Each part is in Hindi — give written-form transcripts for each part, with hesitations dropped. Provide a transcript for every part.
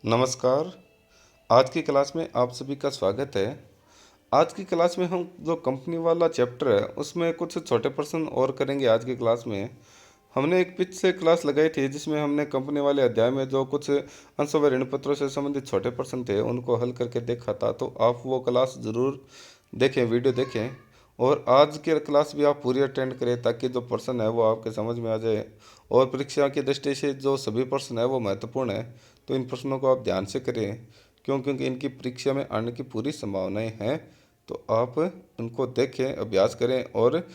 नमस्कार। आज की क्लास में आप सभी का स्वागत है। आज की क्लास में हम जो कंपनी वाला चैप्टर है उसमें कुछ छोटे प्रश्न और करेंगे। आज की क्लास में हमने एक पिछले क्लास लगाई थी जिसमें हमने कंपनी वाले अध्याय में जो कुछ अंशों व ऋण पत्रों से संबंधित छोटे प्रश्न थे उनको हल करके देखा था। तो आप वो क्लास ज़रूर देखें, वीडियो देखें और आज के क्लास भी आप पूरी अटेंड करें ताकि जो प्रश्न है वो आपके समझ में आ जाए। और परीक्षा की दृष्टि से जो सभी प्रश्न है वो महत्वपूर्ण है, तो इन प्रश्नों को आप ध्यान से करें क्योंकि इनकी परीक्षा में आने की पूरी संभावनाएं हैं। तो आप उनको देखें, अभ्यास करें और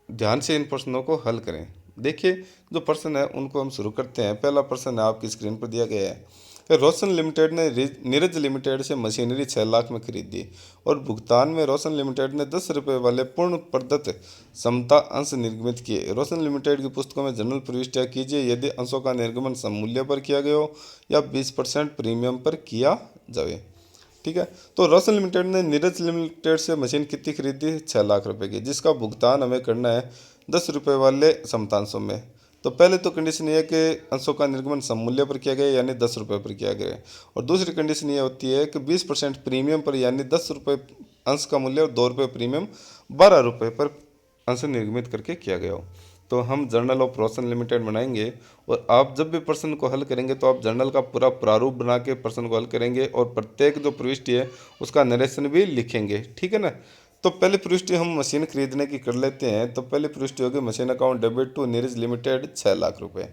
ध्यान से इन प्रश्नों को हल करें। देखिए, जो प्रश्न है उनको हम शुरू करते हैं। पहला प्रश्न है आपकी स्क्रीन पर दिया गया है कि रोशन लिमिटेड ने नीरज लिमिटेड से मशीनरी 6 लाख में खरीदी और भुगतान में रोशन लिमिटेड ने 10 रुपये वाले पूर्ण प्रदत्त समता अंश निर्गमित किए। रोशन लिमिटेड की पुस्तकों में जनरल प्रविष्टियाँ कीजिए यदि अंशों का निर्गमन सममूल्य पर किया गया हो या 20% प्रीमियम पर किया जाए। ठीक है, तो रोशन लिमिटेड ने नीरज लिमिटेड से मशीन कितनी खरीदी? 6 लाख रुपए की, जिसका भुगतान हमें करना है 10 रुपये वाले समतांशों में। तो पहले तो कंडीशन ये है कि अंशों का निर्गमन सममूल्य पर किया गया यानी 10 रुपये पर किया गया है। और दूसरी कंडीशन ये होती है कि 20% प्रीमियम पर यानी 10 रुपये अंश का मूल्य और 2 रुपये प्रीमियम 12 रुपये पर अंश निर्गमित करके किया गया हो। तो हम जर्नल ऑफ रोशन लिमिटेड बनाएंगे और आप जब भी प्रश्न को हल करेंगे तो आप जर्नल का पूरा प्रारूप बना के प्रश्न को हल करेंगे और प्रत्येक जो प्रविष्टि है उसका नरेशन भी लिखेंगे। ठीक है ना। तो पहली प्रविष्टि हम मशीन खरीदने की कर लेते हैं। तो पहली प्रविष्टि होगी machine account debit to Neeraj limited 6 lakh रुपए।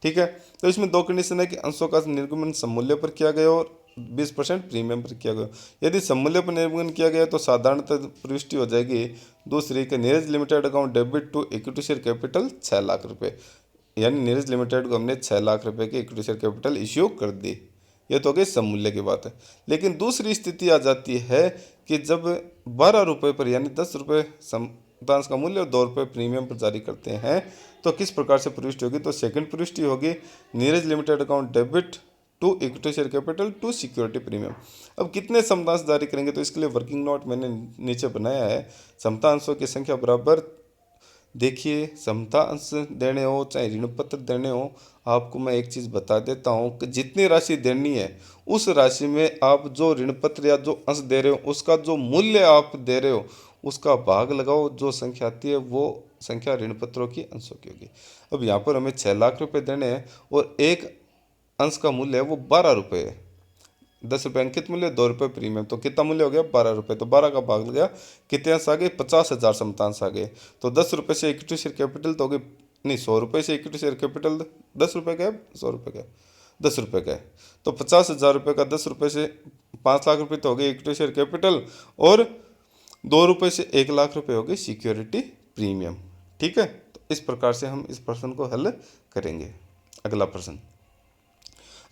ठीक है, तो इसमें दो कंडीशन है कि अंशों का निर्गमन सममूल्य पर किया गया और 20% प्रीमियम पर किया गया। यदि सममूल्य पर निर्गमन किया गया तो साधारणतः प्रविष्टि हो जाएगी दूसरी कि Neeraj limited account debit to equity share capital 6 lakh रुपए, यानी नीरज लिमिटेड को हमने 6 लाख रुपए की इक्विटी शेयर कैपिटल इश्यू कर दी। ये तो हो गई सममूल्य की बात है। लेकिन दूसरी स्थिति आ जाती है कि जब 12 रुपये पर यानी 10 रुपये समतांश का मूल्य और 2 रुपये प्रीमियम पर जारी करते हैं तो किस प्रकार से प्रविष्टि होगी? तो सेकंड प्रविष्टि होगी Neeraj limited account debit to equity share capital to security premium. अब कितने समतांश जारी करेंगे? तो इसके लिए वर्किंग नोट मैंने नीचे बनाया है। समतांशों की संख्या बराबर, देखिए समता अंश देने हो चाहे ऋण पत्र देने हो, आपको मैं एक चीज़ बता देता हूँ कि जितनी राशि देनी है उस राशि में आप जो ऋण पत्र या जो अंश दे रहे हो उसका जो मूल्य आप दे रहे हो उसका भाग लगाओ, जो संख्या आती है वो संख्या ऋण पत्रों की अंशों की होगी। अब यहाँ पर हमें 6 लाख रुपए देने हैं और एक अंश का मूल्य है वो 12 रुपये है। 10 रुपये अंकित मूल्य, 2 रुपये प्रीमियम, तो कितना मूल्य हो गया? 12 रुपये। तो 12 का भाग लग गया, कितने अंश आ गए? 50,000 समतांश आ गए। तो 10 रुपये से इक्विटी शेयर कैपिटल तो हो गई, नहीं 100 रुपये से इक्विटी शेयर कैपिटल 10 रुपये का है, 100 रुपये का है, 10 रुपये का है। तो 50,000 रुपये का 10 रुपये से 5 लाख रुपये तो हो गई इक्विटी शेयर कैपिटल और 2 रुपये से 1 लाख रुपये हो गई सिक्योरिटी प्रीमियम। ठीक है, तो इस प्रकार से हम इस प्रश्न को हल करेंगे। अगला प्रश्न,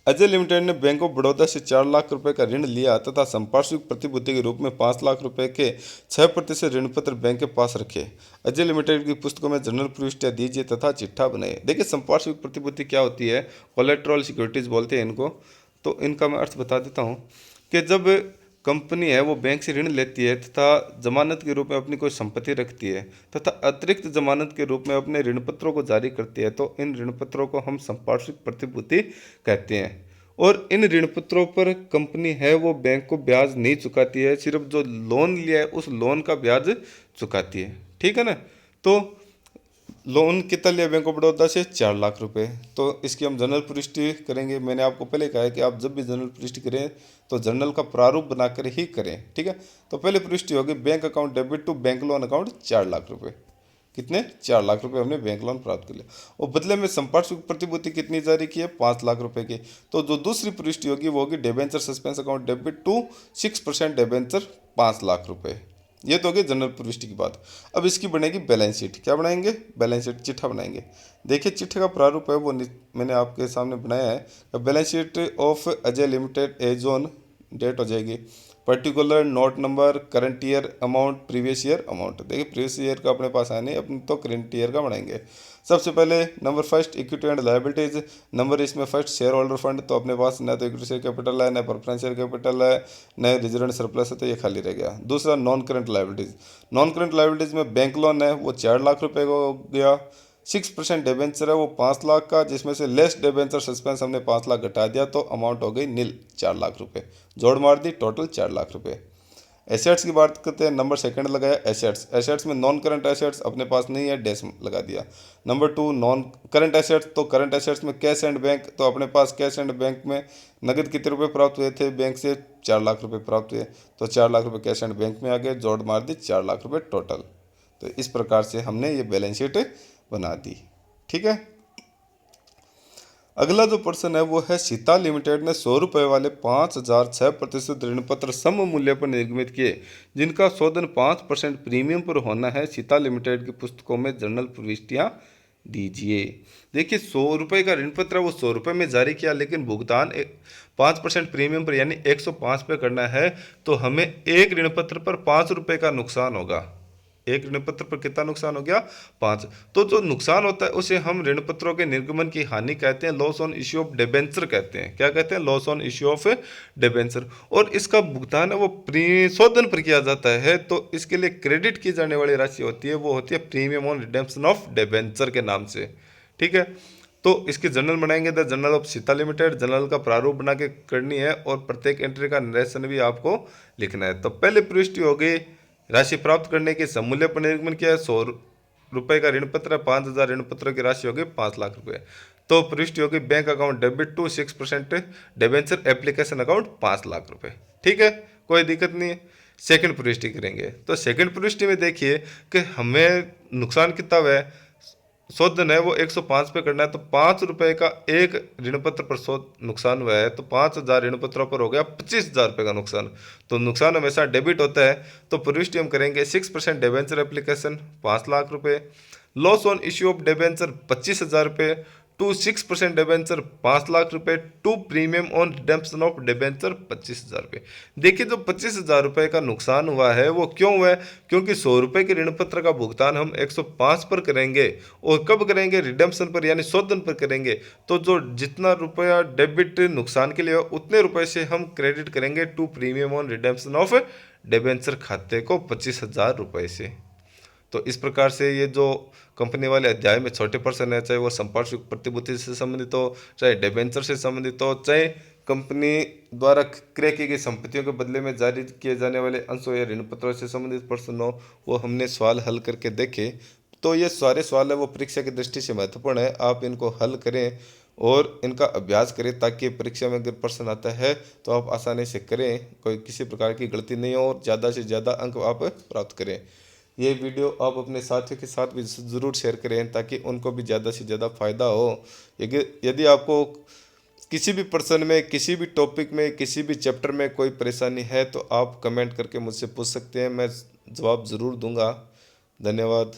अजय लिमिटेड ने बैंक ऑफ बड़ौदा से 4 लाख रुपए का ऋण लिया तथा संपार्श्विक प्रतिभूति के रूप में 5 लाख रुपए के 6% ऋण पत्र बैंक के पास रखे। अजय लिमिटेड की पुस्तकों में जनरल प्रविष्टियां दीजिए तथा चिट्ठा बनाइए। देखिए, संपार्श्विक प्रतिभूति क्या होती है? कोलेट्रल सिक्योरिटीज बोलते हैं इनको। तो इनका मैं अर्थ बता देता हूँ कि जब कंपनी है वो बैंक से ऋण लेती है तथा जमानत के रूप में अपनी कोई संपत्ति रखती है तथा अतिरिक्त जमानत के रूप में अपने ऋण पत्रों को जारी करती है, तो इन ऋण पत्रों को हम संपार्श्विक प्रतिभूति कहते हैं। और इन ऋण पत्रों पर कंपनी है वो बैंक को ब्याज नहीं चुकाती है, सिर्फ जो लोन लिया है उस लोन का ब्याज चुकाती है। ठीक है ना। तो लोन कितना लिया बैंक ऑफ बड़ौदा से? 4 लाख रुपए। तो इसकी हम जनरल प्रविष्टि करेंगे। मैंने आपको पहले कहा है कि आप जब भी जनरल प्रविष्टि करें तो जर्नल का प्रारूप बनाकर ही करें। ठीक है, तो पहले प्रविष्टि होगी bank account debit to bank loan account 4 lakh रुपए। कितने? 4 लाख रुपए हमने बैंक लोन प्राप्त कर लिया और बदले में संपार्श्विक प्रतिभूति कितनी जारी की है? 5 लाख रुपए की। तो जो दूसरी प्रविष्टि होगी वो होगी debenture suspense account debit to 6% debenture 5 lakh रुपए। ये तो हो गई जनरल प्रविष्टि की बात। अब इसकी बनेगी बैलेंस शीट। क्या बनाएंगे? बैलेंस शीट, चिट्ठा बनाएंगे। देखिए, चिट्ठे का प्रारूप है वो मैंने आपके सामने बनाया है। Balance sheet of Ajay limited as on date हो जाएगी, particular note number, current year amount, previous year amount. देखिए, प्रीवियस ईयर का अपने पास है नहीं, अपने तो करंट ईयर का बनाएंगे। सबसे पहले number first equity and liabilities. Number इसमें फर्स्ट शेयर होल्डर फंड, तो अपने पास न तो इक्विटी शेयर कैपिटल है, न प्रेफरेंस शेयर कैपिटल है, न रिजर्व एंड सरप्लस है, तो ये खाली रह गया। दूसरा non current liabilities. Non current liabilities में बैंक लोन है वो 4 लाख रुपए का हो गया। 6% डिबेंचर है वो 5 लाख का, जिसमें से लेस डिबेंचर सस्पेंस हमने 5 लाख घटा दिया तो अमाउंट हो गई नील 4 लाख रुपए। जोड़ मार दी, टोटल 4 लाख रुपए। एसेट्स की बात करते हैं, नंबर सेकंड लगाया एसेट्स। एसेट्स में नॉन करंट एसेट्स अपने पास नहीं है, डैश लगा दिया। Number two non current assets, तो करंट एसेट्स में कैश एंड बैंक, तो अपने पास कैश एंड बैंक में नगद कितने रुपए प्राप्त हुए थे बैंक से, 4 लाख रुपए प्राप्त हुए, तो 4 लाख रुपए कैश एंड बैंक में आ गए, जोड़ मार दी 4 लाख रुपए टोटल। तो इस प्रकार से हमने ये बैलेंस शीट बना दी। ठीक है। अगला जो पर्सन है वो है सीता लिमिटेड ने 100 रुपये वाले 5,006% ऋण पत्र सम मूल्य पर निर्गमित किए, जिनका शोधन 5% प्रीमियम पर होना है। सीता लिमिटेड की पुस्तकों में जर्नल प्रविष्टियाँ दीजिए। देखिए 100 रुपये का ऋण पत्र है वो 100 रुपये में जारी किया, लेकिन भुगतान 5% प्रीमियम पर यानी 105 पे करना है, तो हमें एक ऋण पत्र पर 5 रुपये का नुकसान होगा। एक ऋण पत्र पर कितना नुकसान हो गया, 5। तो जो नुकसान होता है उसे हम ऋण पत्रों के निर्गमन की हानि कहते हैं, loss on issue of debenture कहते हैं। क्या कहते हैं, loss on issue of debenture. और इसका भुगतान है वो शोधन पर किया जाता है, तो इसके लिए क्रेडिट की जाने वाली राशि होती है वो होती है premium on redemption of debenture के नाम से। ठीक है। तो इसकी जर्नल बनाएंगे, the journal of Sita limited. Journal का प्रारूप बना के करनी है और प्रत्येक एंट्री का निरेशन भी आपको लिखना है। तो पहले प्रविष्टि हो गई, राशि प्राप्त करने के समूल्य पर निर्गमन किया है। 100 रुपये का ऋण पत्र, 5,000 ऋण पत्रों की राशि हो गई 5 लाख रुपए। तो प्रविष्टि होगी bank account debit to 6% debenture application account 5 lakh रुपए। ठीक है, कोई दिक्कत नहीं है। सेकंड प्रविष्टि करेंगे, तो सेकंड प्रविष्टि में देखिए कि हमें नुकसान कितना हुआ है, शोधन है वो 105 पे करना है, तो 5 रुपये का एक ऋण पत्र पर शोध नुकसान हुआ है, तो 5,000 ऋण पत्रों पर हो गया 25,000 रुपये का नुकसान। तो नुकसान हमेशा डेबिट होता है, तो प्रविष्टि हम करेंगे 6% डिबेंचर एप्लीकेशन 5 लाख रुपए, loss on issue of debenture 25,000 रुपये, टू 6% डिबेंचर 5 लाख रुपए, to premium on redemption of debenture 25,000 रुपये। देखिए जो 25,000 रुपये का नुकसान हुआ है वो क्यों हुआ है, क्योंकि 100 रुपये के ऋण पत्र का भुगतान हम 105 पर करेंगे, और कब करेंगे, रिडेम्पशन पर यानी शोधन पर करेंगे। तो जो जितना रुपया डेबिट नुकसान के लिए हो उतने रुपए से हम क्रेडिट करेंगे to premium on redemption of debenture खाते को 25,000 रुपये से। तो इस प्रकार से ये जो कंपनी वाले अध्याय में छोटे पर्सन है, चाहे वो संपार्श्विक प्रतिभूति से संबंधित हो, चाहे डिबेंचर से संबंधित हो, चाहे कंपनी द्वारा क्रय की गई संपत्तियों के बदले में जारी किए जाने वाले अंशों या ऋण पत्रों से संबंधित प्रश्न हो, वो हमने सवाल हल करके देखे। तो ये सारे सवाल है वो परीक्षा की दृष्टि से महत्वपूर्ण है, आप इनको हल करें और इनका अभ्यास करें, ताकि परीक्षा में अगर प्रश्न आता है तो आप आसानी से करें, कोई किसी प्रकार की गलती नहीं हो और ज़्यादा से ज़्यादा अंक आप प्राप्त करें। ये वीडियो आप अपने साथियों के साथ भी ज़रूर शेयर करें, ताकि उनको भी ज़्यादा से ज़्यादा फ़ायदा हो। यदि आपको किसी भी प्रश्न में, किसी भी टॉपिक में, किसी भी चैप्टर में कोई परेशानी है तो आप कमेंट करके मुझसे पूछ सकते हैं, मैं जवाब ज़रूर दूंगा। धन्यवाद।